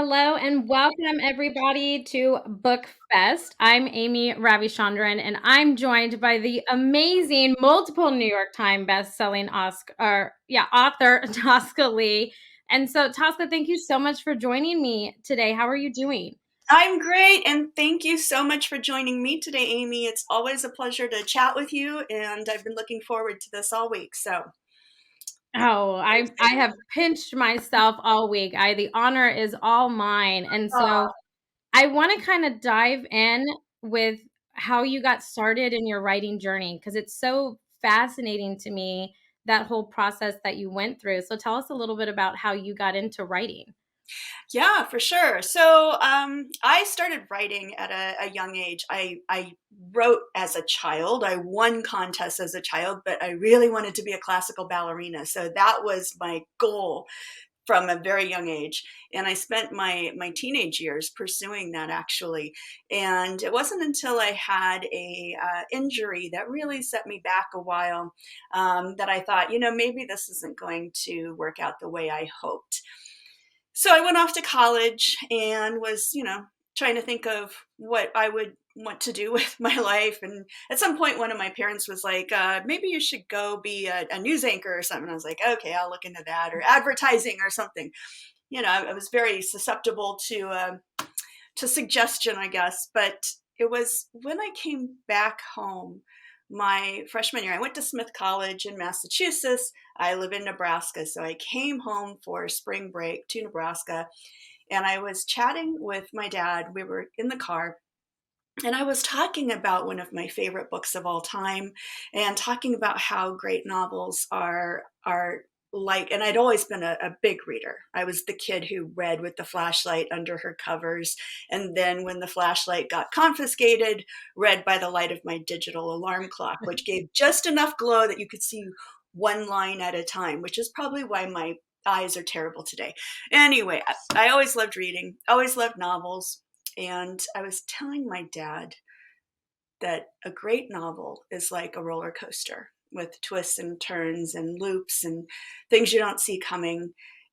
Hello and welcome everybody to Book Fest. I'm Aimee Ravichandran and I'm joined by the amazing multiple New York Times best-selling author Tosca Lee. And so Tosca, thank you so much for joining me today. How are you doing? I'm great, and thank you so much for joining me today, Aimee. It's always a pleasure to chat with you, and I've been looking forward to this all week. So Oh, very I excited. have pinched myself all week. The honor is all mine. And so I want to kind of dive in with how you got started in your writing journey because it's so fascinating to me, that whole process that you went through. So tell us a little bit about how you got into writing. Yeah, for sure. So I started writing at a young age. I wrote as a child. I won contests as a child, but I really wanted to be a classical ballerina. So that was my goal from a very young age, and I spent my teenage years pursuing that, actually. And it wasn't until I had a injury that really set me back a while, that I thought, maybe this isn't going to work out the way I hoped. So I went off to college and was, trying to think of what I would want to do with my life. And at some point, one of my parents was like, maybe you should go be a news anchor or something. I was like, okay, I'll look into that, or advertising or something. I was very susceptible to suggestion, I guess. But it was when I came back home my freshman year. I went to Smith College in Massachusetts. I live in Nebraska. So I came home for spring break to Nebraska, and I was chatting with my dad. We were in the car, and I was talking about one of my favorite books of all time, and talking about how great novels are like, and I'd always been a big reader. I was the kid who read with the flashlight under her covers, and then when the flashlight got confiscated, read by the light of my digital alarm clock, which gave just enough glow that you could see one line at a time, which is probably why my eyes are terrible today. Anyway, I always loved reading, always loved novels. And I was telling my dad that a great novel is like a roller coaster with twists and turns and loops and things you don't see coming.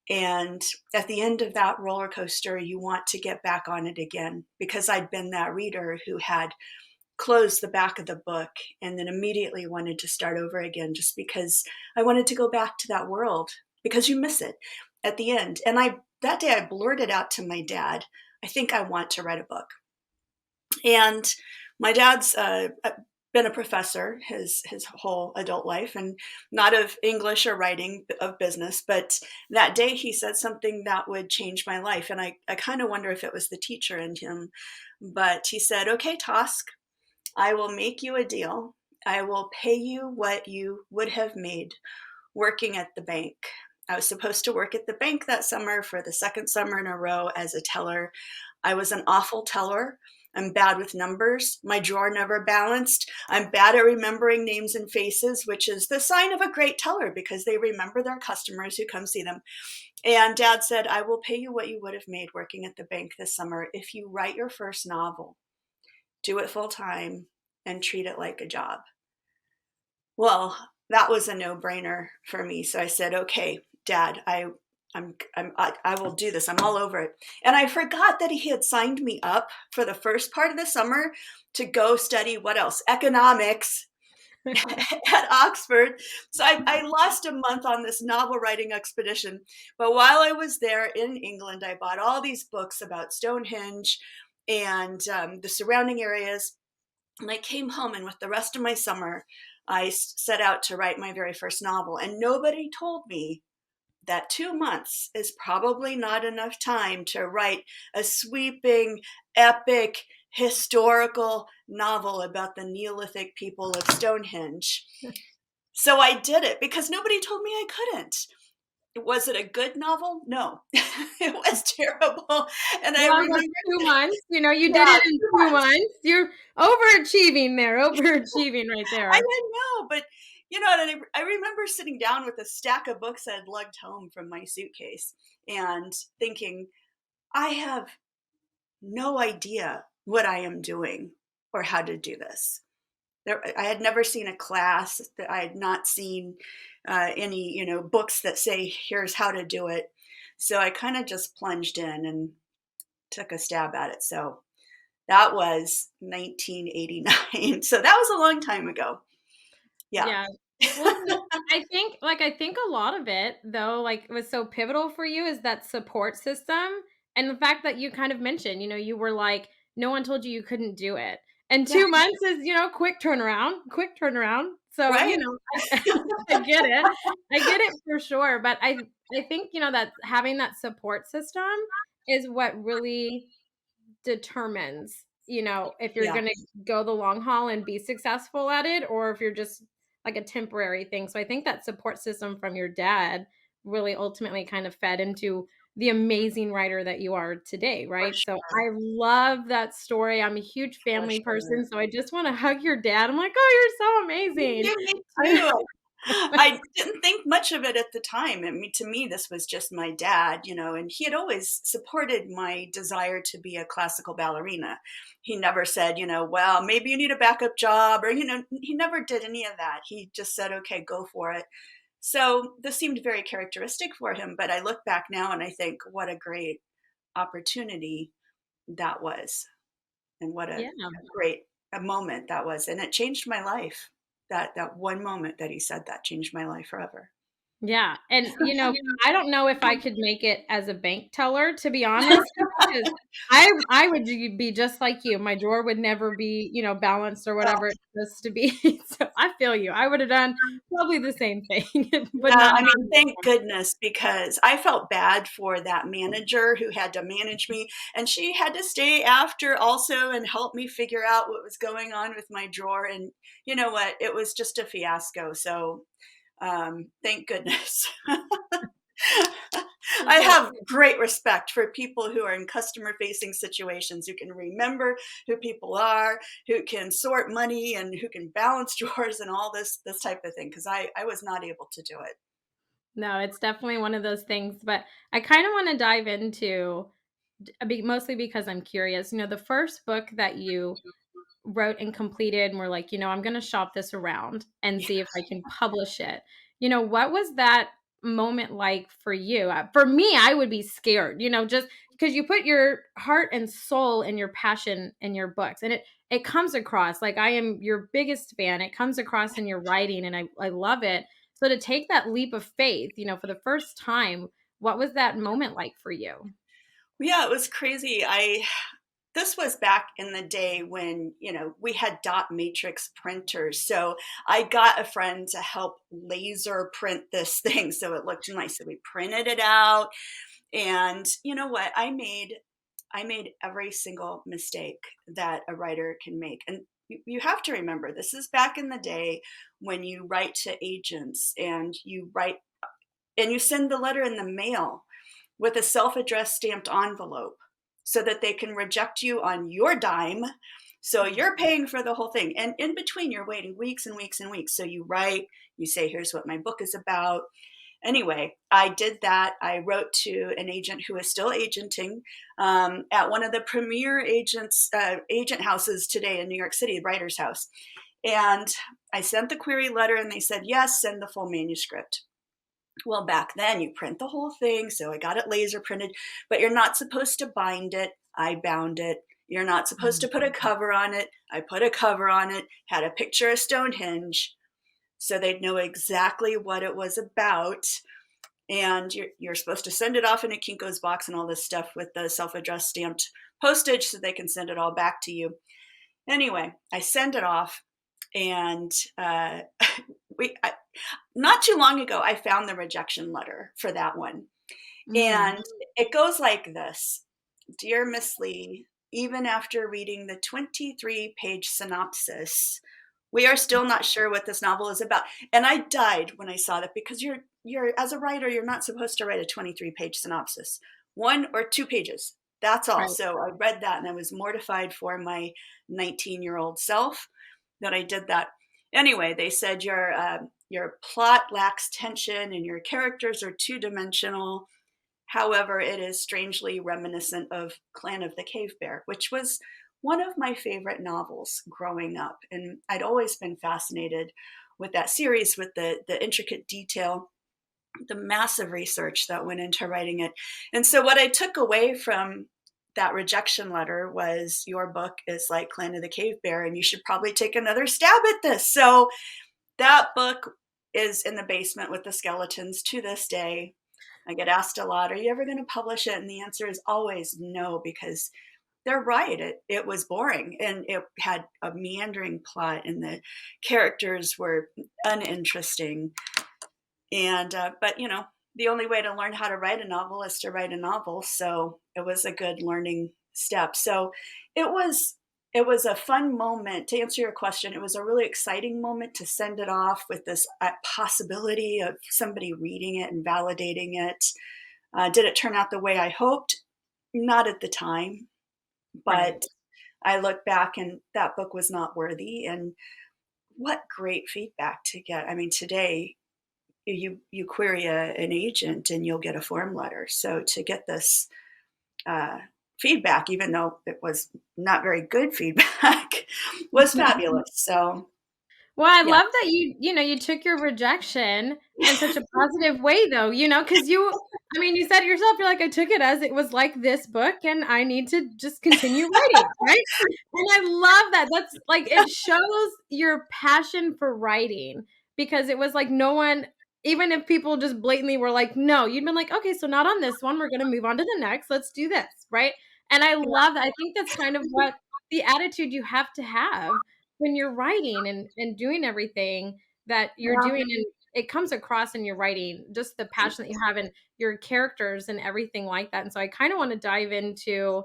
And at the end of that roller coaster, you want to get back on it again, because I'd been that reader who had closed the back of the book and then immediately wanted to start over again, just because I wanted to go back to that world, because you miss it at the end. And that day I blurted out to my dad, I think I want to write a book. And my dad's been a professor his whole adult life, and not of English or writing, of business. But that day he said something that would change my life. And I kind of wonder if it was the teacher in him. But he said, okay, Tosk, I will make you a deal. I will pay you what you would have made working at the bank. I was supposed to work at the bank that summer for the second summer in a row as a teller. I was an awful teller. I'm bad with numbers. My drawer never balanced. I'm bad at remembering names and faces, which is the sign of a great teller, because they remember their customers who come see them. And Dad said, I will pay you what you would have made working at the bank this summer if you write your first novel, do it full time, and treat it like a job. Well, that was a no-brainer for me. So I said, okay, Dad, I will do this. I'm all over it. And I forgot that he had signed me up for the first part of the summer to go study, what else? Economics at Oxford. So I lost a month on this novel writing expedition. But while I was there in England, I bought all these books about Stonehenge and the surrounding areas. And I came home, and with the rest of my summer, I set out to write my very first novel. And nobody told me that 2 months is probably not enough time to write a sweeping, epic, historical novel about the Neolithic people of Stonehenge. So I did it because nobody told me I couldn't. Was it a good novel? No, it was terrible. And I Well, that's remember, 2 months. You did yeah, it in 2 months. You're overachieving there, overachieving right I there. didn't know, but and I remember sitting down with a stack of books I'd lugged home from my suitcase and thinking, I have no idea what I am doing or how to do this. I had never seen a class. That I had not seen any, books that say, here's how to do it. So I kind of just plunged in, and took a stab at it. So that was 1989. So that was a long time ago. Yeah. Yeah. Well, I think a lot of it though, like, was so pivotal for you is that support system and the fact that you kind of mentioned, you were like, no one told you you couldn't do it. And Yeah. 2 months is, quick turnaround, quick turnaround. So, Right. I I get it. I get it for sure, but I think, that having that support system is what really determines, if you're Yeah, gonna go the long haul and be successful at it or if you're just like a temporary thing. So I think that support system from your dad really ultimately kind of fed into the amazing writer that you are today, for right? So sure. I love that story. I'm a huge For family sure. person, so I just want to hug your dad. I'm like, "Oh, you're so amazing." Me too. I didn't think much of it at the time. I mean, to me, this was just my dad, and he had always supported my desire to be a classical ballerina. He never said, well, maybe you need a backup job, or, he never did any of that. He just said, okay, go for it. So this seemed very characteristic for him. But I look back now and I think, what a great opportunity that was, and what a Yeah. great a moment that was. And it changed my life. That one moment that he said that changed my life forever. Yeah, and, I don't know if I could make it as a bank teller, to be honest, because I would be just like you. My drawer would never be, balanced or whatever it's supposed to be. So I feel you. I would have done probably the same thing, but Yeah, not I mean, knowing thank goodness, because I felt bad for that manager who had to manage me, and she had to stay after also and help me figure out what was going on with my drawer, and you know what? It was just a fiasco, so, thank goodness. I well, have great respect for people who are in customer-facing situations, who can remember who people are, who can sort money, and who can balance drawers and all this type of thing. Because I was not able to do it. no, it's definitely one of those things, but I kinda wanna dive into mostly because I'm curious, the first book that you wrote and completed and were like, I'm going to shop this around and see if I can publish it. What was that moment like for you? For me, I would be scared, just because you put your heart and soul and your passion in your books and it comes across like I am your biggest fan. It comes across in your writing and I love it. So to take that leap of faith, for the first time, what was that moment like for you? Yeah, it was crazy. I This was back in the day when, we had dot matrix printers. So I got a friend to help laser print this thing so it looked nice. So we printed it out. And you know what? I made every single mistake that a writer can make. And you have to remember, this is back in the day when you write to agents and you write and you send the letter in the mail with a self-addressed stamped envelope so that they can reject you on your dime. So you're paying for the whole thing. And in between, you're waiting weeks and weeks and weeks. So you write, you say, here's what my book is about. Anyway, I did that. I wrote to an agent who is still agenting at one of the premier agent houses today in New York City, Writer's House. And I sent the query letter and they said, yes, send the full manuscript. Well, back then you print the whole thing, so I got it laser printed, but you're not supposed to bind it. I bound it. You're not supposed to put a cover on it. I put a cover on it, had a picture of Stonehenge so they'd know exactly what it was about. And you're supposed to send it off in a Kinko's box and all this stuff with the self-addressed stamped postage so they can send it all back to you. Anyway, I send it off, and we I, not too long ago, I found the rejection letter for that one. Mm, And it goes like this: Dear Miss Lee, even after reading the 23-page synopsis, we are still not sure what this novel is about. And I died when I saw that, because you're as a writer, you're not supposed to write a 23-page synopsis. 1 or 2 pages. That's all. right. So I read that and I was mortified for my 19-year-old self that I did that. Anyway, they said your plot lacks tension and your characters are two-dimensional. However, it is strangely reminiscent of Clan of the Cave Bear, which was one of my favorite novels growing up. And I'd always been fascinated with that series, with the intricate detail, the massive research that went into writing it. And so what I took away from that rejection letter was, your book is like Clan of the Cave Bear, and you should probably take another stab at this. So that book is in the basement with the skeletons to this day. I get asked a lot, are you ever going to publish it? And the answer is always no, because they're right. It was boring, and it had a meandering plot, and the characters were uninteresting. And but the only way to learn how to write a novel is to write a novel. So it was a good learning step. So it was it was a fun moment. To answer your question, it was a really exciting moment to send it off with this possibility of somebody reading it and validating it. Did it turn out the way I hoped? Not at the time, Right. but I look back and that book was not worthy. And what great feedback to get. I mean, today you query an agent and you'll get a form letter. So to get this uh, feedback, even though it was not very good feedback, was fabulous. So Well, I yeah, love that you took your rejection in such a positive way though, because I mean, you said it yourself, you're like, I took it as it was like this book and I need to just continue writing, right? And I love that. That's like, it shows your passion for writing because it was like no one, even if people just blatantly were like, no, you'd been like, okay, so not on this one. We're going to move on to the next. Let's do this, right? And I love that. I think that's kind of what the attitude you have to have when you're writing and doing everything that you're yeah, doing, and it comes across in your writing, just the passion that you have in your characters and everything like that. And so I kind of want to dive into,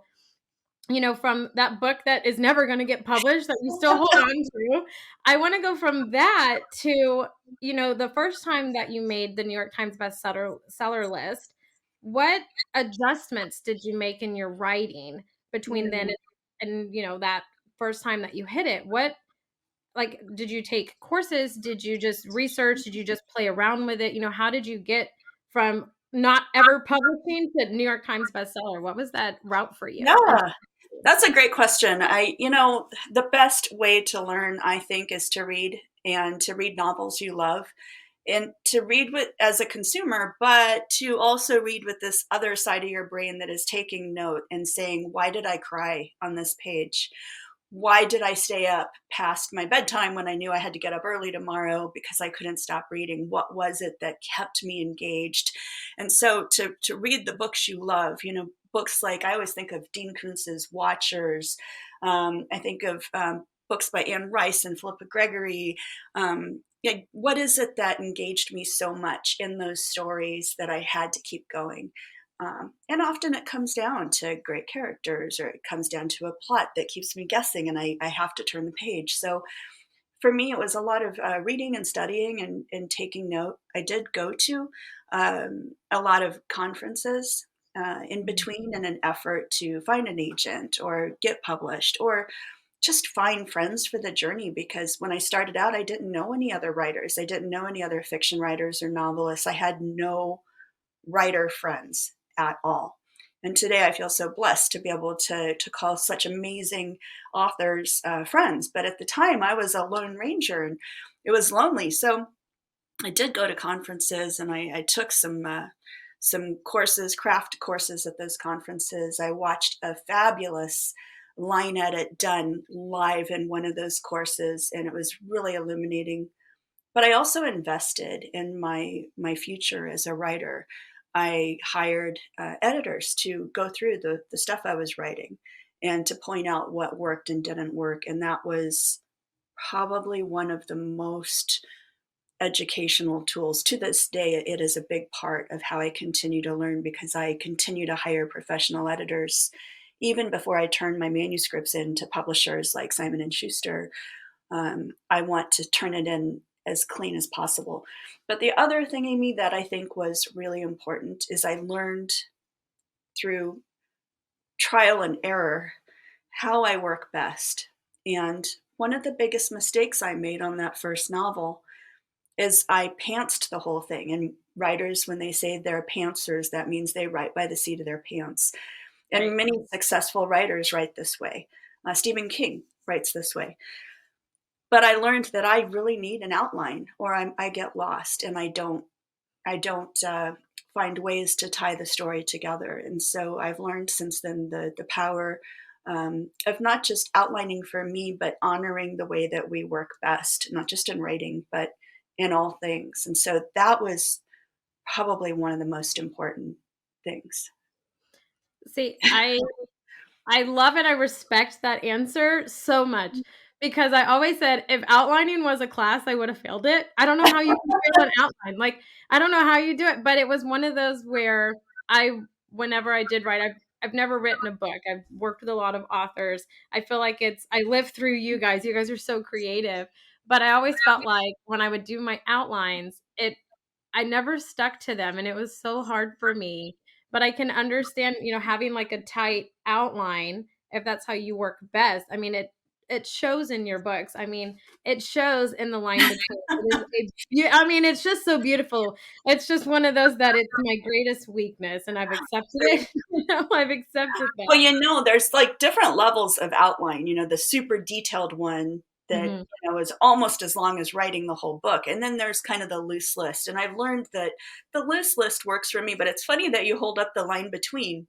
from that book that is never going to get published that you still hold on to. I want to go from that to, the first time that you made the New York Times bestseller list. What adjustments did you make in your writing between then mm, and that first time that you hit it? What, like, did you take courses? Did you just research? Did you just play around with it? How did you get from not ever publishing to New York Times bestseller? What was that route for you? And yeah. That's a great question. The best way to learn, I think, is to read, and to read novels you love, and to read with as a consumer, but to also read with this other side of your brain that is taking note and saying, why did I cry on this page? Why did I stay up past my bedtime when I knew I had to get up early tomorrow because I couldn't stop reading? What was it that kept me engaged? And so to read the books you love, books like, I always think of Dean Koontz's Watchers. I think of books by Anne Rice and Philippa Gregory. Yeah, what is it that engaged me so much in those stories that I had to keep going? And often it comes down to great characters, or it comes down to a plot that keeps me guessing, and I have to turn the page. So for me, it was a lot of reading and studying, and taking note. I did go to a lot of conferences in between, in an effort to find an agent or get published, or just find friends for the journey. Because when I started out, I didn't know any other writers. I didn't know any other fiction writers or novelists. I had no writer friends at all. And today I feel so blessed to be able to call such amazing authors friends. But at the time, I was a lone ranger, and it was lonely. So I did go to conferences, and I took some courses, craft courses at those conferences. I watched a fabulous line edit done live in one of those courses, and it was really illuminating. But I also invested in my future as a writer. I hired editors to go through the stuff I was writing and to point out what worked and didn't work. And that was probably one of the most educational tools. To this day, it is a big part of how I continue to learn, because I continue to hire professional editors even before I turn my manuscripts in to publishers like Simon and Schuster. I want to turn it in as clean as possible. But the other thing, Amy, that I think was really important is I learned through trial and error how I work best. And one of the biggest mistakes I made on that first novel is I pantsed the whole thing. And writers, when they say they're pantsers, that means they write by the seat of their pants. right. And many successful writers write this way. Stephen King writes this way. But I learned that I really need an outline, or I get lost, and I don't find ways to tie the story together. And so I've learned since then the power of not just outlining for me, but honoring the way that we work best, not just in writing, but in all things. And so that was probably one of the most important things. See, I love and I respect that answer so much because I always said if outlining was a class, I would have failed it. I don't know how you can fail an outline. Like, I don't know how you do it, but it was one of those where I whenever I did write, I've never written a book. I've worked with a lot of authors. I feel like it's I live through you guys. You guys are so creative. But I always felt like when I would do my outlines, it I never stuck to them and it was so hard for me. But I can understand, having like a tight outline if that's how you work best. I mean, it shows in your books. I mean, it shows in the line between. I mean, it's just so beautiful. It's just one of those that it's my greatest weakness, and I've accepted it. I've accepted that. Well, there's like different levels of outline, the super detailed one that, Mhm. is almost as long as writing the whole book. And then there's kind of the loose list. And I've learned that the loose list works for me, but it's funny that you hold up the line between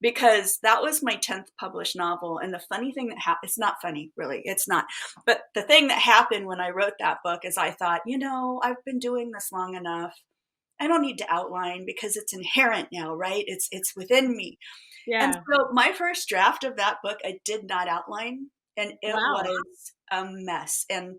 because that was my 10th published novel. And the funny thing that happened, it's not funny, really, it's not. But the thing that happened when I wrote that book is I thought, I've been doing this long enough. I don't need to outline because it's inherent now, right? It's within me. And Yeah. so my first draft of that book, I did not outline, and it Wow. was a mess. And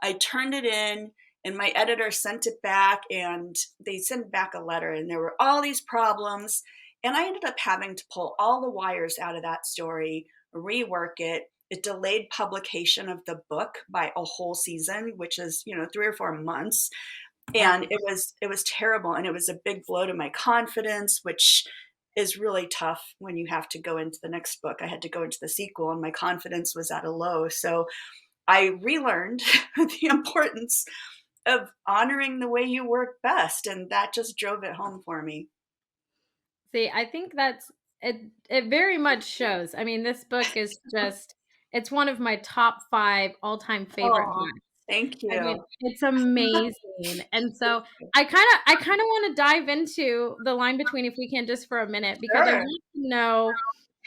I turned it in, and my editor sent it back, and they sent back a letter, and there were all these problems. And I ended up having to pull all the wires out of that story, rework it. It delayed publication of the book by a whole season, which is, 3 or 4 months. And Wow. it was terrible, and it was a big blow to my confidence, which is really tough when you have to go into the next book. I had to go into the sequel, and my confidence was at a low. So I relearned the importance of honoring the way you work best, and that just drove it home for me. See, I think that's it it very much shows. I mean, this book is just it's one of my top 5 all-time favorite Oh, books. thank I mean, you. it's amazing, and so I kinda wanna dive into the line between if we can just for a minute, because I Sure. want to know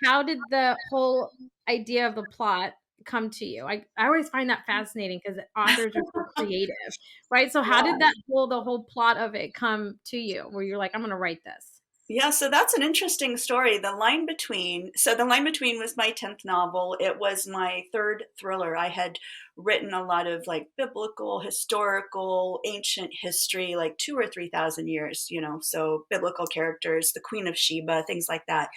how did the whole idea of the plot come to you? I always find that fascinating because authors are so creative, right? So how did Yeah. the whole plot of it come to you where you're like, "I'm gonna write this?" Yeah, so that's an interesting story. The Line Between was my 10th novel. It was my third thriller. I had written a lot of like biblical, historical, ancient history, like 2 or 3 thousand years, so biblical characters, the Queen of Sheba, things like that.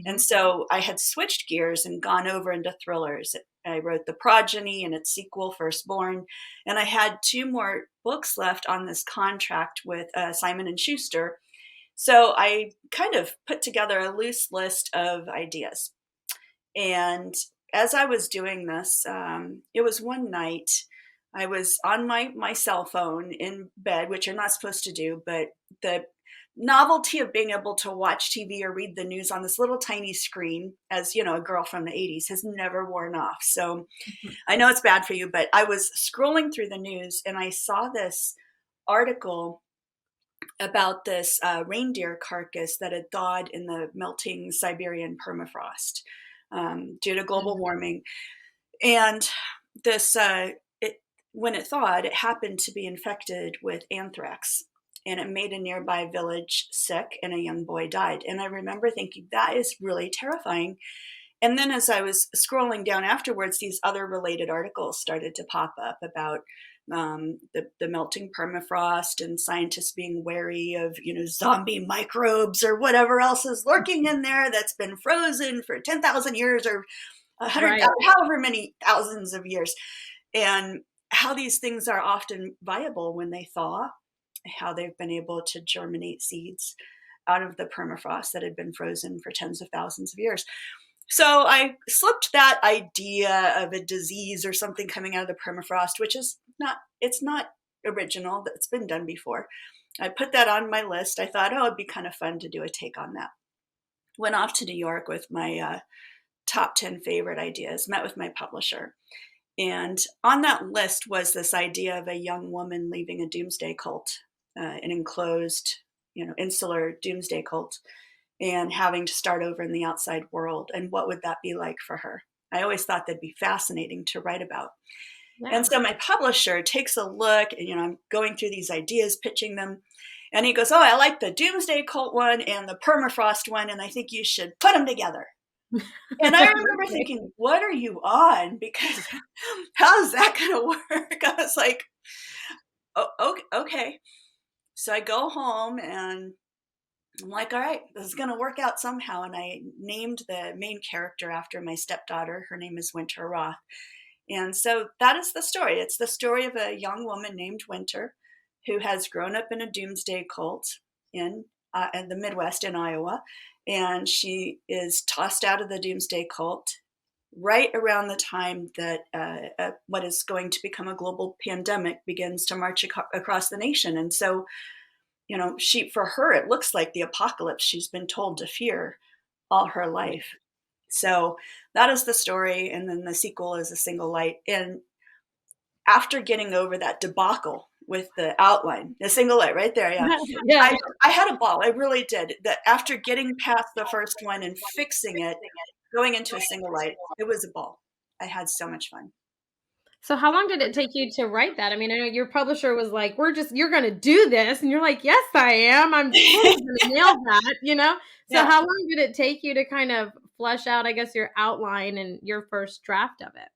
And Mhm. so I had switched gears and gone over into thrillers. I wrote The Progeny and its sequel, Firstborn, and I had 2 more books left on this contract with Simon and Schuster. So I kind of put together a loose list of ideas. And as I was doing this, it was one night. I was on my cell phone in bed, which you're not supposed to do, but the novelty of being able to watch TV or read the news on this little tiny screen, as a girl from the 80s, has never worn off. So I know it's bad for you, but I was scrolling through the news and I saw this article about this reindeer carcass that had thawed in the melting Siberian permafrost due to global Mhm. warming. And this, when it thawed, it happened to be infected with anthrax. And it made a nearby village sick, and a young boy died. And I remember thinking, that is really terrifying. And then as I was scrolling down afterwards, these other related articles started to pop up about the melting permafrost and scientists being wary of, zombie microbes or whatever else is lurking in there that's been frozen for 10,000 years or 100, Right. however many thousands of years. And how these things are often viable when they thaw, how they've been able to germinate seeds out of the permafrost that had been frozen for tens of thousands of years. So I slipped that idea of a disease or something coming out of the permafrost, which is it's not original. It's been done before. I put that on my list. I thought, oh, it'd be kind of fun to do a take on that. Went off to New York with my top 10 favorite ideas, met with my publisher. And on that list was this idea of a young woman leaving a doomsday cult, an enclosed, insular doomsday cult and having to start over in the outside world. And what would that be like for her? I always thought that'd be fascinating to write about. And Yeah. so my publisher takes a look, and I'm going through these ideas, pitching them. And he goes, "Oh, I like the Doomsday Cult one and the Permafrost one, and I think you should put them together." And I remember Okay. thinking, "What are you on? Because how's that going to work?" I was like, "Oh, okay, okay." So I go home and I'm like, "All right, this is going to work out somehow." And I named the main character after my stepdaughter. Her name is Winter Roth. And so that is the story. It's the story of a young woman named Winter who has grown up in a doomsday cult in the Midwest in Iowa. And she is tossed out of the doomsday cult right around the time that what is going to become a global pandemic begins to march across the nation. And so, for her, it looks like the apocalypse she's been told to fear all her life. So that is the story, and then the sequel is A Single Light. And after getting over that debacle with the outline, A Single Light, right there, yeah, Yeah. I had a ball. I really did. That after getting past the first one and fixing it, going into A Single Light, it was a ball. I had so much fun. So how long did it take you to write that? I mean, I know your publisher was like, you're gonna do this." And you're like, "Yes, I am. I'm totally gonna nail that." So Yeah. how long did it take you to kind of flesh out, I guess, your outline and your first draft of it?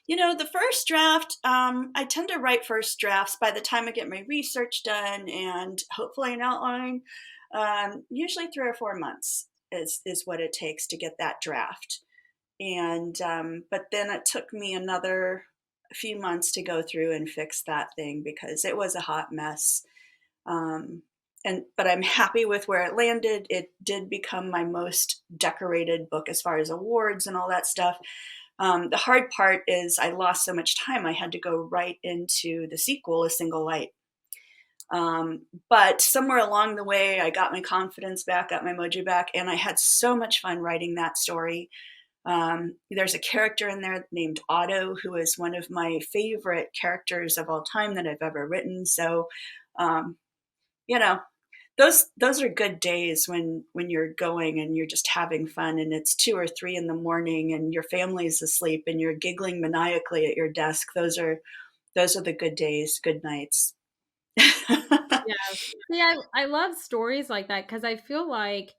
The first draft, I tend to write first drafts by the time I get my research done and hopefully an outline. Usually 3 or 4 months is what it takes to get that draft. And but then it took me another few months to go through and fix that thing because it was a hot mess. Um, but I'm happy with where it landed. It did become my most decorated book as far as awards and all that stuff. The hard part is I lost so much time. I had to go right into the sequel, A Single Light. But somewhere along the way, I got my confidence back, got my mojo back, and I had so much fun writing that story. There's a character in there named Otto, who is one of my favorite characters of all time that I've ever written. So, um, you know, those are good days when you're going and you're just having fun and it's 2 or 3 in the morning and your family's asleep and you're giggling maniacally at your desk. Those are the good days, good nights. Yeah. See, I love stories like that because I feel like,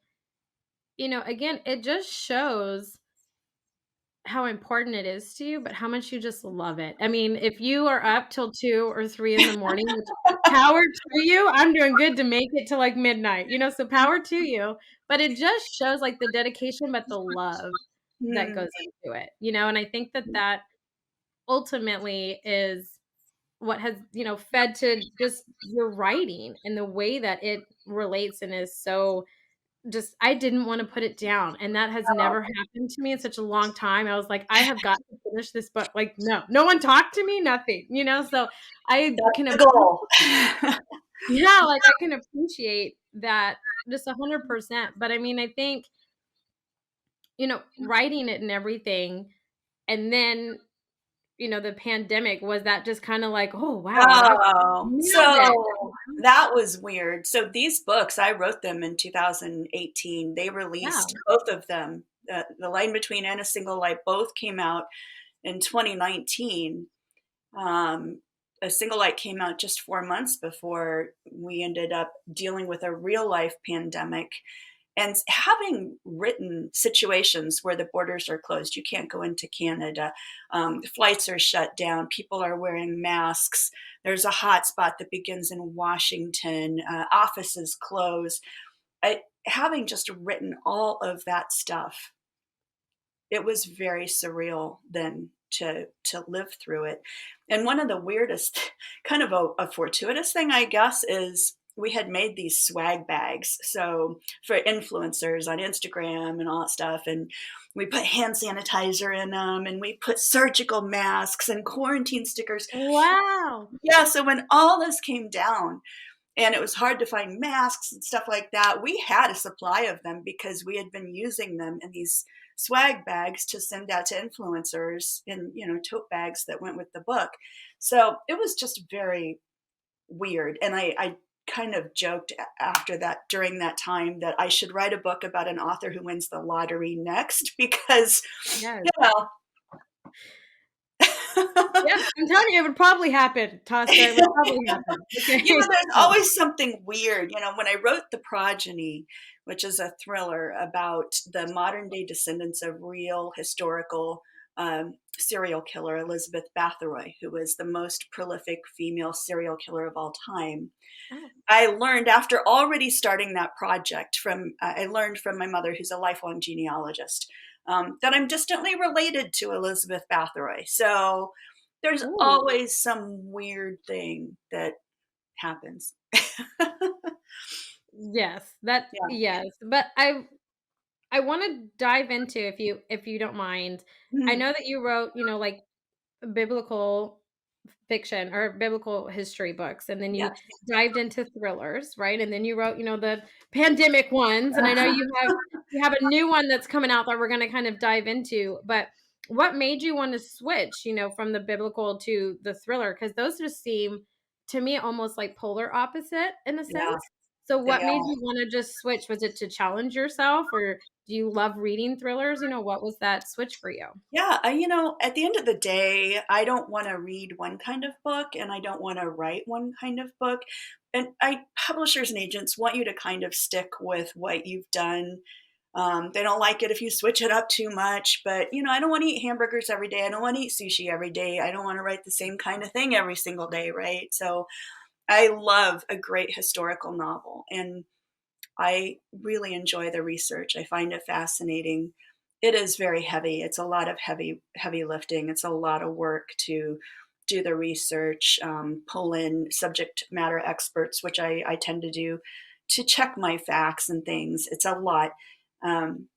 again, it just shows how important it is to you, but how much you just love it. I mean, if you are up till 2 or 3 in the morning, which power to you, I'm doing good to make it to, like, midnight, so power to you, but it just shows, like, the dedication, but the love that Mm. goes into it, and I think that that ultimately is what has, fed to just your writing and the way that it relates and is so just I didn't wanna put it down, and that has Oh, never happened to me in such a long time. I was like, "I have got to finish this book." Like, no one talked to me, nothing, So I that's can the appreciate goal. yeah, like, I can appreciate that just 100%, but I mean, I think, writing it and everything, and then, the pandemic, was that just kinda like, "Oh, wow, I Oh, nailed it." so that was weird. So these books, I wrote them in 2018. They Yeah. released both of them. The Line Between and A Single Light both came out in 2019. Um, A Single Light came out just 4 months before we ended up dealing with a real life pandemic and having written situations where the borders are closed. You can't go into Canada. The flights are shut down. People are wearing masks. There's a hot spot that begins in Washington. Offices close. Having just written all of that stuff, it was very surreal then to live through it. And one of the weirdest, kind of a fortuitous thing, I guess, is we had made these swag bags. So for influencers on Instagram and all that stuff. And we put hand sanitizer in them and we put surgical masks and quarantine stickers. Wow. Yeah. So when all this came down, and it was hard to find masks and stuff like that. We had a supply of them because we had been using them in these swag bags to send out to influencers in, tote bags that went with the book. So it was just very weird. And I kind of joked after that, during that time, that I should write a book about an author who wins the lottery next because, Yes. you know, Yeah, I'm telling you, it would probably happen, Tosca, it would probably happen, okay? there's always something weird. When I wrote The Progeny, which is a thriller about the modern day descendants of real historical serial killer Elizabeth Bathory, who was the most prolific female serial killer of all time. Oh, I learned after already starting that project I learned from my mother, who's a lifelong genealogist, that I'm distantly related to Elizabeth Bathory. So there's ooh, always some weird thing that happens. yes, that Yeah. yes, but I wanna dive into, if you don't mind. I Mhm. know that you wrote, like, biblical fiction or biblical history books, and then you Yes. dived into thrillers, right? And then you wrote, the pandemic ones, and I know you have a new one that's coming out that we're gonna kind of dive into, but what made you wanna switch, from the biblical to the thriller? Because those just seem, to me, almost like polar opposite in a Yeah, sense. So they what made are. you wanna just switch? Was it to challenge yourself, or do you love reading thrillers? What was that switch for you? Yeah, at the end of the day, I don't wanna read one kind of book, and I don't wanna write one kind of book, and publishers and agents want you to kind of stick with what you've done. They don't like it if you switch it up too much, but, I don't wanna eat hamburgers every day, I don't wanna eat sushi every day, I don't wanna write the same kind of thing every single day, right? So, I love a great historical novel, and I really enjoy the research. I find it fascinating. It is very heavy. It's a lot of heavy lifting. It's a lot of work to do the research, pull in subject matter experts, which I tend to do, to check my facts and things. It's a lot. Um,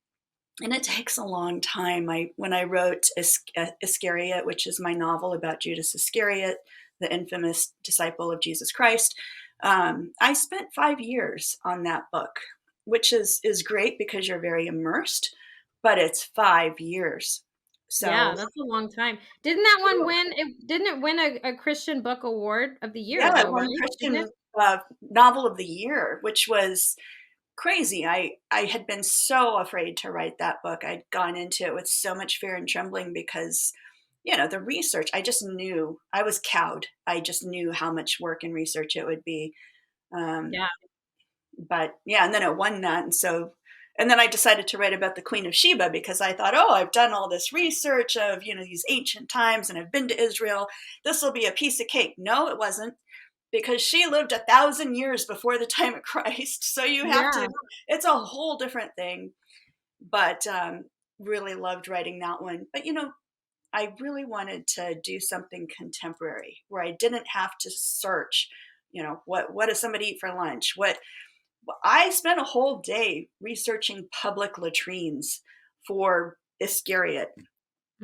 and it takes a long time. When I wrote Iscariot, which is my novel about Judas Iscariot, the infamous disciple of Jesus Christ, I spent 5 years on that book, which is great because you're very immersed, but it's 5 years. So Yeah, that's a long time. Didn't it win a Christian Book Award of the Year yeah, it though, won right? Didn't it? Christian Novel of the Year, which was crazy. I had been so afraid to write that book. I'd gone into it with so much fear and trembling because, the research, I just knew I was cowed. I just knew how much work and research it would be. Um, Yeah, but yeah, and then it won that. And then I decided to write about the Queen of Sheba because I thought, oh, I've done all this research of, these ancient times and I've been to Israel. This will be a piece of cake. No, it wasn't, because she lived 1,000 years before the time of Christ. So you have to, yeah. it's a whole different thing. But really loved writing that one. But I really wanted to do something contemporary where I didn't have to search, what does somebody eat for lunch? I spent a whole day researching public latrines for Iscariot,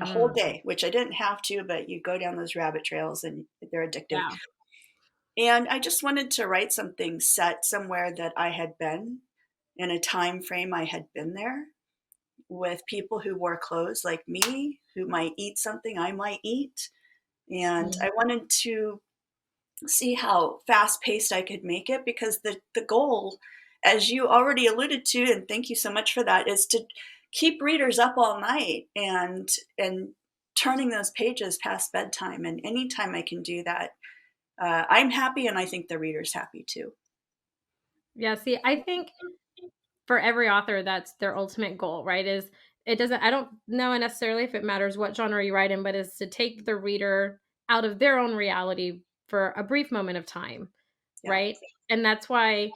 a whole Mm, day, which I didn't have to, but you go down those rabbit trails and they're addictive. yeah, And I just wanted to write something set somewhere that I had been, in a time frame I had been there, with people who wore clothes like me, who might eat something I might eat. And mhm, I wanted to see how fast paced I could make it, because the goal, as you already alluded to, and thank you so much for that, is to keep readers up all night and turning those pages past bedtime. And anytime I can do that, I'm happy, and I think the reader's happy too. yeah, see, I think for every author, that's their ultimate goal, right? I don't know necessarily if it matters what genre you write in, but is to take the reader out of their own reality for a brief moment of time, Yeah. right? And that's why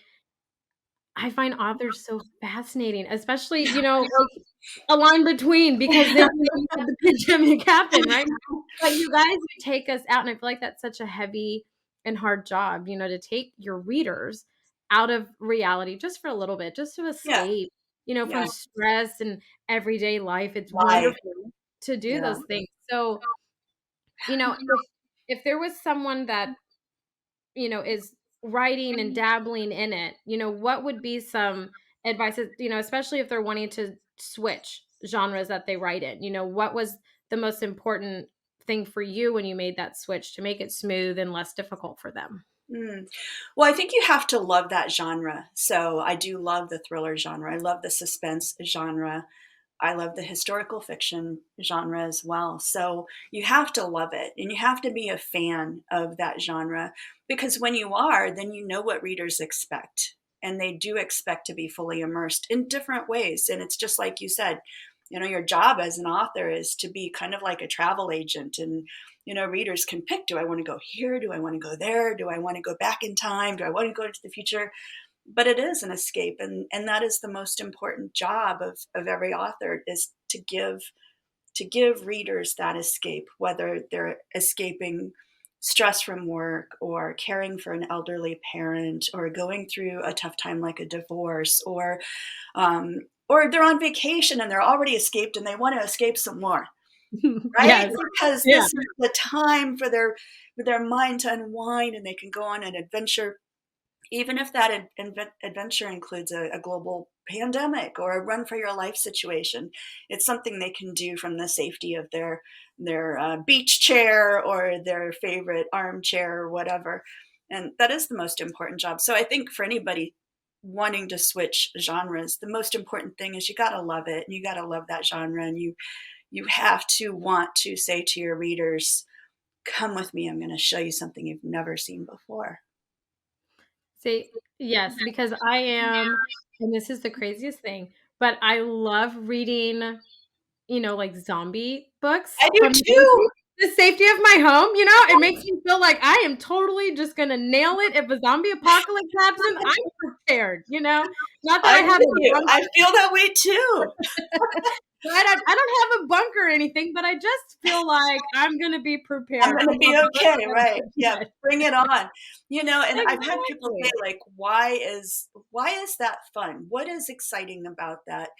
I find authors so fascinating, especially, like, a line between, because then, you had the pandemic happen, right? But you guys would take us out, and I feel like that's such a heavy and hard job, to take your readers out of reality just for a little bit, just to Yeah. escape, Yeah. from stress and everyday life. It's Why? wonderful to do Yeah. those things. So, if there was someone that, is writing and dabbling in it, what would be some advice, especially if they're wanting to switch genres that they write in? What was the most important thing for you when you made that switch to make it smooth and less difficult for them? Mm. Well, I think you have to love that genre. So I do love the thriller genre. I love the suspense genre. I love the historical fiction genre as well. So you have to love it and you have to be a fan of that genre, because when you are, then you know what readers expect. And they do expect to be fully immersed in different ways. And it's just like you said, your job as an author is to be kind of like a travel agent. And, readers can pick, do I want to go here? Do I want to go there? Do I want to go back in time? Do I want to go into the future? But it is an escape, and that is the most important job of every author, is to give readers that escape, whether they're escaping stress from work or caring for an elderly parent or going through a tough time like a divorce, or they're on vacation and they're already escaped and they want to escape some more, right? Yes. Because Yeah. this is the time for their mind to unwind, and they can go on an adventure, even if that adventure includes a global pandemic or a run for your life situation. It's something they can do from the safety of their beach chair or their favorite armchair or whatever. And that is the most important job. So I think for anybody wanting to switch genres, the most important thing is you got to love it, and you got to love that genre, and you have to want to say to your readers, come with me, I'm going to show you something you've never seen before. See, yes, because I am, and this is the craziest thing, but I love reading, like zombie books I do from too. the safety of my home. It makes me feel like I am totally just gonna nail it. If a zombie apocalypse happens, I'm prepared. Not that I I'm have with a you. bunker, I feel that way too. right? I don't have a bunker or anything, but I just feel like I'm gonna be I'm prepared going for to be whatever okay, right? comes Yeah, next. bring it on. And I've had people say, Exactly. like, why is that fun? What is exciting about that?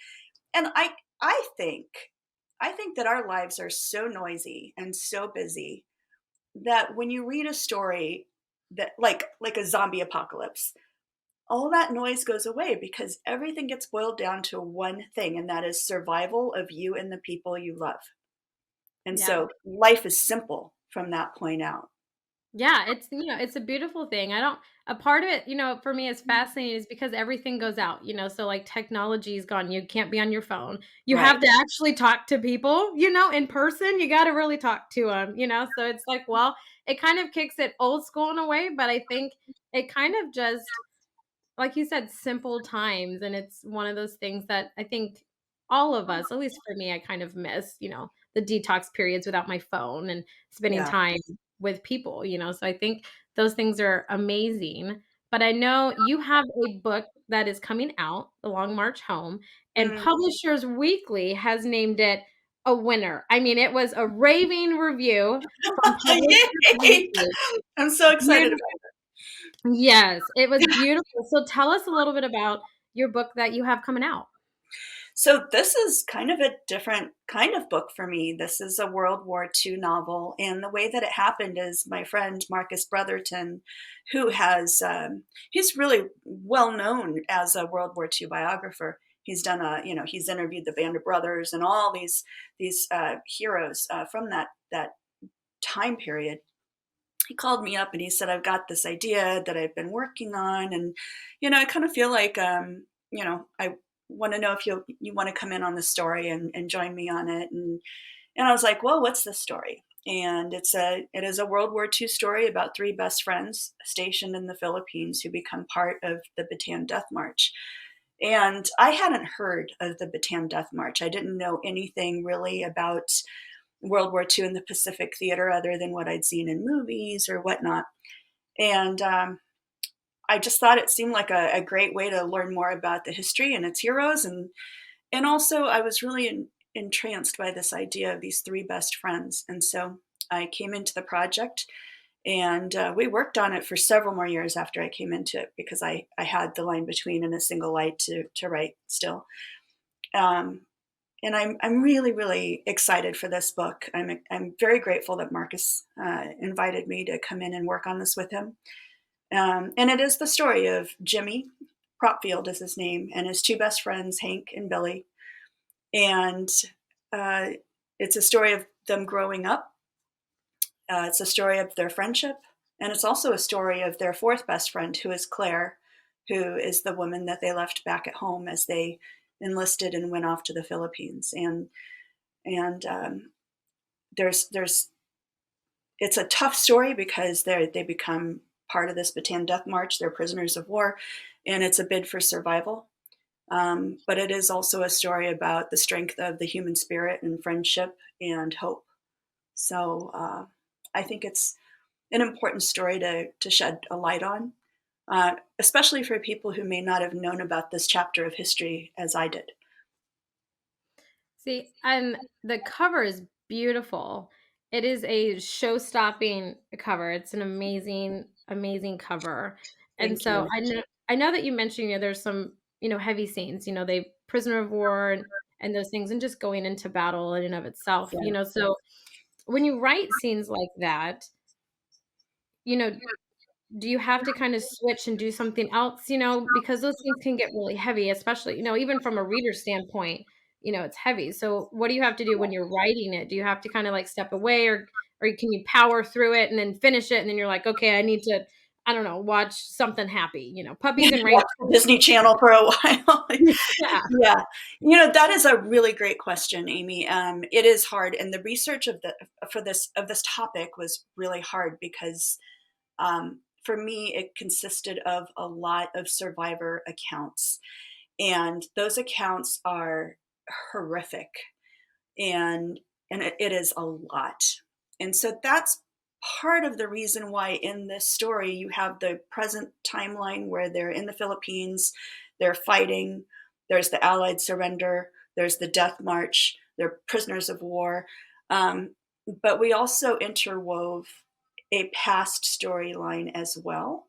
And I think I think that our lives are so noisy and so busy that when you read a story that, like a zombie apocalypse, all that noise goes away because everything gets boiled down to one thing, and that is survival of you and the people you love. And Yeah. so life is simple from that point out. Yeah, it's a beautiful thing. I don't A part of it, for me is fascinating is because everything goes out, so like technology is gone. You can't be on your phone. You have Right. to actually talk to people, in person. You got to really talk to them. So it's like, well, it kind of kicks it old school in a way, but I think it kind of just, like you said, simple times. And it's one of those things that I think all of us, at least for me, I kind of miss, the detox periods without my phone and spending Yeah. time with people. So I think those things are amazing. But I know you have a book that is coming out, The Long March Home, and Mm. Publishers Weekly has named it a winner. I mean, it was a raving review from Publishers Yay! Weekly. I'm so excited Beautiful. about it. Yes, it was beautiful. So tell us a little bit about your book that you have coming out. So this is kind of a different kind of book for me. This is a World War II novel, and the way that it happened is my friend Marcus Brotherton, who he's really well known as a World War II biographer. He's done he's interviewed the Band of Brothers and all these heroes from that time period. He called me up and he said, I've got this idea that I've been working on. And, I kind of feel like, I want to know if you want to come in on the story and join me on it. And I was like, well, what's the story? And it is a World War II story about three best friends stationed in the Philippines who become part of the Bataan Death March. And I hadn't heard of the Bataan Death March. I didn't know anything really about World War II in the Pacific Theater other than what I'd seen in movies or whatnot. And I just thought it seemed like a great way to learn more about the history and its heroes. And also, I was really entranced by this idea of these three best friends. And so I came into the project, and we worked on it for several more years after I came into it because I had the line between and a single light to write still. Um, and I'm really really excited for this book. I'm very grateful that Marcus invited me to come in and work on this with him. And it is the story of Jimmy Propfield is his name, and his two best friends Hank and Billy. And uh, it's a story of them growing up It's a story of their friendship, and it's also a story of their fourth best friend, who is Claire, who is the woman that they left back at home as they enlisted and went off to the Philippines. And there's it's a tough story because they become part of this Bataan Death March. They're prisoners of war, and it's a bid for survival. But it is also a story about the strength of the human spirit and friendship and hope. So I think it's an important story to shed a light on, especially for people who may not have known about this chapter of history as I did. See, and the cover is beautiful. It is a show-stopping cover. It's an amazing, amazing cover. And Thank so you. I know that you mentioned, there's some, heavy scenes, they prisoner of war and those things and just going into battle in and of itself, Yeah. so when you write scenes like that, you know, do you have to kind of switch and do something else, because those things can get really heavy, especially, even from a reader standpoint, it's heavy. So what do you have to do when you're writing it? Do you have to kind of like step away, or can you power through it and then finish it and then you're like, okay, I need to, I don't know, watch something happy, puppies and rain. Watch the Disney Channel for a while. Yeah. Yeah, that is a really great question, Aimee. It is hard, and the research for this topic was really hard because for me it consisted of a lot of survivor accounts, and those accounts are horrific, and it is a lot. And so that's part of the reason why in this story you have the present timeline where they're in the Philippines, they're fighting, there's the Allied surrender, there's the death march, they're prisoners of war. But we also interwove a past storyline as well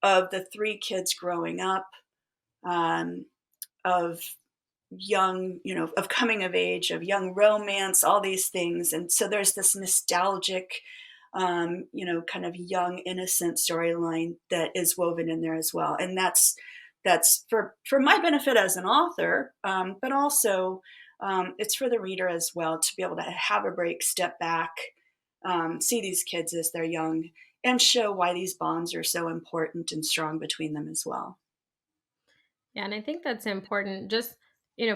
of the three kids growing up, um, of young, of coming of age, of young romance, all these things. And so there's this nostalgic, kind of young, innocent storyline that is woven in there as well. And that's for my benefit as an author, but also it's for the reader as well to be able to have a break, step back, see these kids as they're young, and show why these bonds are so important and strong between them as well. Yeah, and I think that's important just,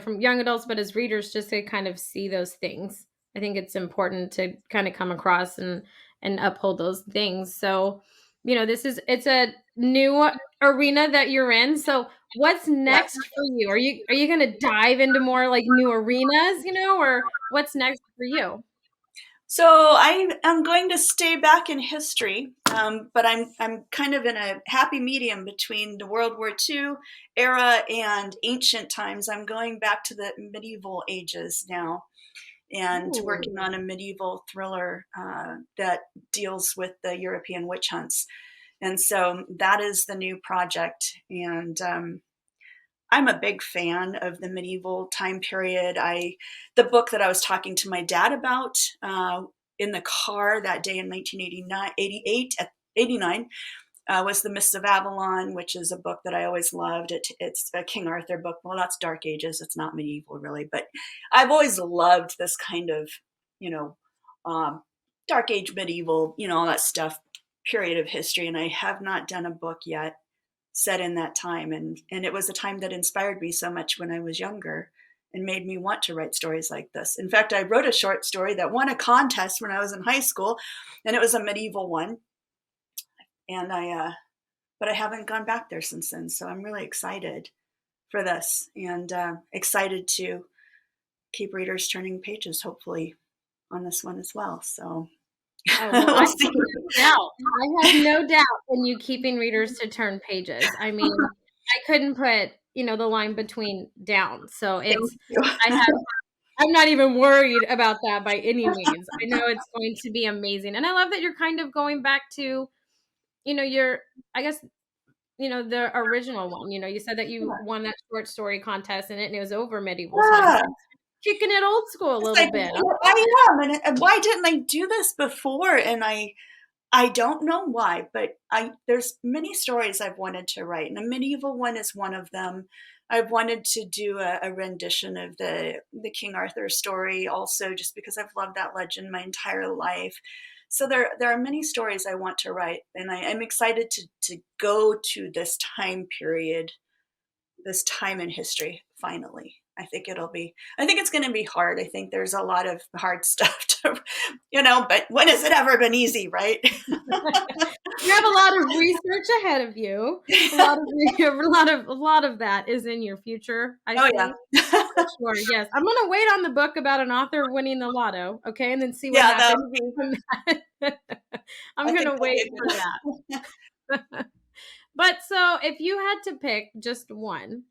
from young adults, but as readers, just to kind of see those things. I think it's important to kind of come across and uphold those things. So, it's a new arena that you're in. So, what's Yeah. next for you? Are you going to dive into more like new arenas, or what's next for you? So I am going to stay back in history, but I'm kind of in a happy medium between the World War II era and ancient times. I'm going back to the medieval ages now and Ooh. working on a medieval thriller that deals with the European witch hunts. And so that is the new project. And I'm a big fan of the medieval time period. The book that I was talking to my dad about in the car that day in 1989, 88, 89 was The Mists of Avalon, which is a book that I always loved. It's a King Arthur book. Well, that's Dark Ages. It's not medieval, really. But I've always loved this kind of, you know, um, Dark Age, medieval, all that stuff, period of history. And I have not done a book yet set in that time. And it was a time that inspired me so much when I was younger and made me want to write stories like this. In fact, I wrote a short story that won a contest when I was in high school, and it was a medieval one. And but I haven't gone back there since then. So I'm really excited for this and excited to keep readers turning pages, hopefully, on this one as well. So Oh, well, I we'll have see. no doubt. I have no doubt in you keeping readers to turn pages. I mean, I couldn't put, the line between down. So Thank you. I have, I'm not even worried about that by any means. I know it's going to be amazing. And I love that you're kind of going back to, your, I guess, the original one. You said that you won that short story contest and it was over medieval times. Yeah. So kicking it old school a It's little like, bit. I am, and why didn't I do this before? And I don't know why, but there's many stories I've wanted to write, and a medieval one is one of them. I've wanted to do a rendition of the King Arthur story, also just because I've loved that legend my entire life. So there are many stories I want to write, and I'm excited to go to this time period, this time in history finally. I think it's going to be hard. I think there's a lot of hard stuff to, but when has it ever been easy, right? You have a lot of research ahead of you. A lot of a lot of that is in your future, I Oh yeah. see. For sure, yes. I'm gonna wait on the book about an author winning the lotto, okay, and then see what Yeah, that happens would be, from that. I'm I think gonna that'd be wait a for good that. But so if you had to pick just one,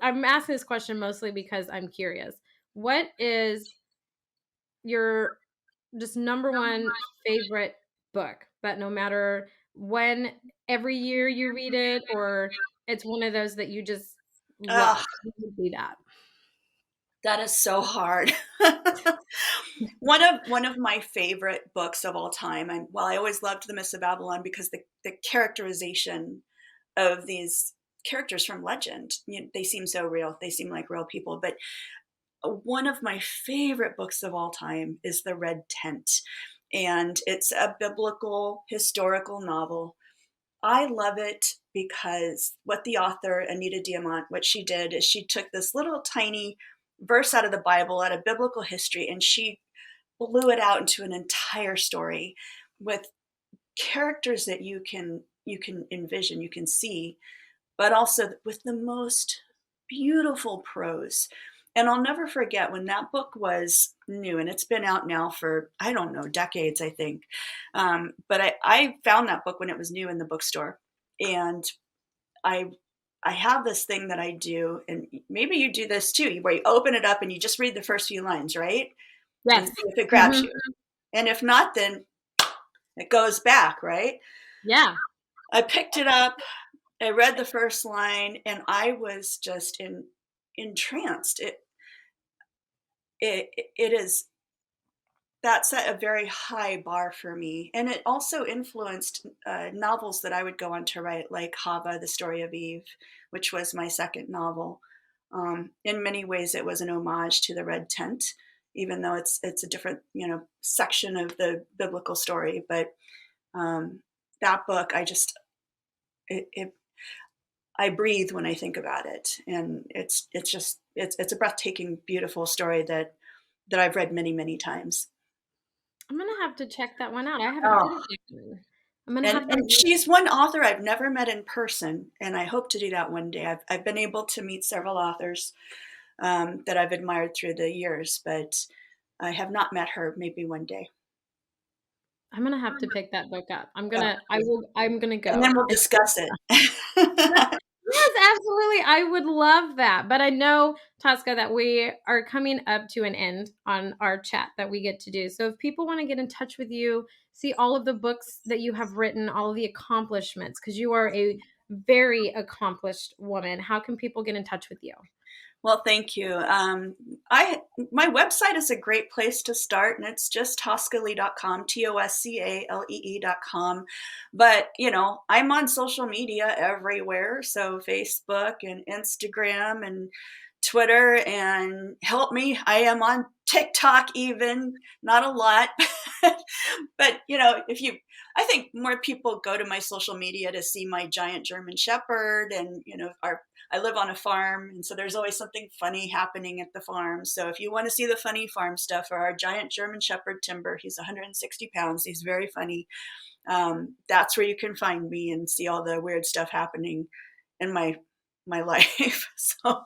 I'm asking this question mostly because I'm curious. What is your just number one favorite book that no matter when every year you read it or it's one of those that you just Ugh, love? What would be that? that is so hard. One of my favorite books of all time. I always loved The Mists of Babylon because the characterization of these characters from legend, they seem so real. They seem like real people. But one of my favorite books of all time is The Red Tent, and it's a biblical historical novel. I love it because what the author, Anita Diamant, what she did is she took this little tiny verse out of the Bible, out of biblical history, and she blew it out into an entire story with characters that you can envision, you can see, but also with the most beautiful prose. And I'll never forget when that book was new, and it's been out now for, I don't know, decades, I think. But I found that book when it was new in the bookstore. And I I have this thing that I do, and maybe you do this too, where you open it up and you just read the first few lines, right? And Yes. see if it grabs Mhm. you. And if not, then it goes back, right? Yeah. I picked it up, I read the first line, and I was just entranced. It is that set a very high bar for me, and it also influenced novels that I would go on to write, like Hava, the Story of Eve, which was my second novel. In many ways, it was an homage to the Red Tent, even though it's a different section of the biblical story. But um, that book, it I breathe when I think about it, and it's just it's a breathtaking, beautiful story that I've read many times. I'm gonna have to check that one out. I haven't Oh, heard of that one. I'm gonna and have to and she's one author I've never met in person, and I hope to do that one day. I've been able to meet several authors that I've admired through the years, but I have not met her. Maybe one day. I'm gonna have to pick that book up. Yeah, I'm gonna and then go. we'll discuss it. Yes, absolutely. I would love that. But I know, Tosca, that we are coming up to an end on our chat that we get to do. So if people want to get in touch with you, see all of the books that you have written, all of the accomplishments, because you are a very accomplished woman, how can people get in touch with you? Well, thank you. I My website is a great place to start, and it's just toscalee.com, TOSCALEE.com. But I'm on social media everywhere, so Facebook and Instagram and Twitter, and help me, I am on TikTok even, not a lot. But if you I think more people go to my social media to see my giant German shepherd, and our I live on a farm, and so there's always something funny happening at the farm. So if you want to see the funny farm stuff, or our giant German shepherd Timber, he's 160 pounds, he's very funny. That's where you can find me and see all the weird stuff happening in my life. So,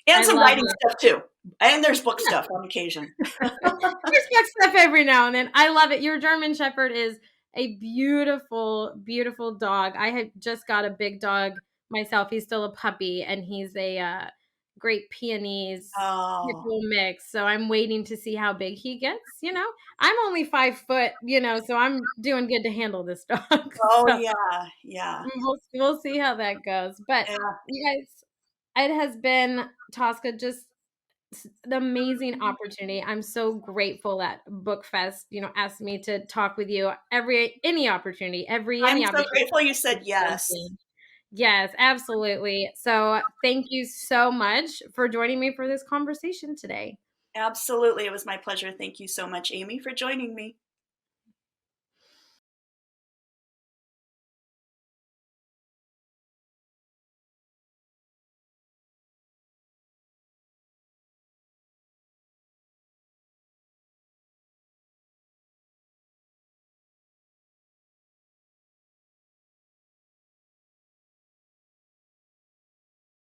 and I some love writing it. stuff too, and there's book stuff on occasion. There's book stuff every now and then. I love it. Your German Shepherd is a beautiful, beautiful dog. I had just got a big dog myself. He's still a puppy, and he's a Great Pyrenees pit Oh, bull mix. So I'm waiting to see how big he gets. I'm only 5 foot. So I'm doing good to handle this dog. oh So yeah, yeah, we'll see how that goes. But yeah. you guys, it has been, Tosca, just an amazing opportunity. I'm so grateful that BookFest, asked me to talk with you any opportunity, I'm any so opportunity. grateful you said yes. Yes, absolutely. So thank you so much for joining me for this conversation today. Absolutely. It was my pleasure. Thank you so much, Amy, for joining me.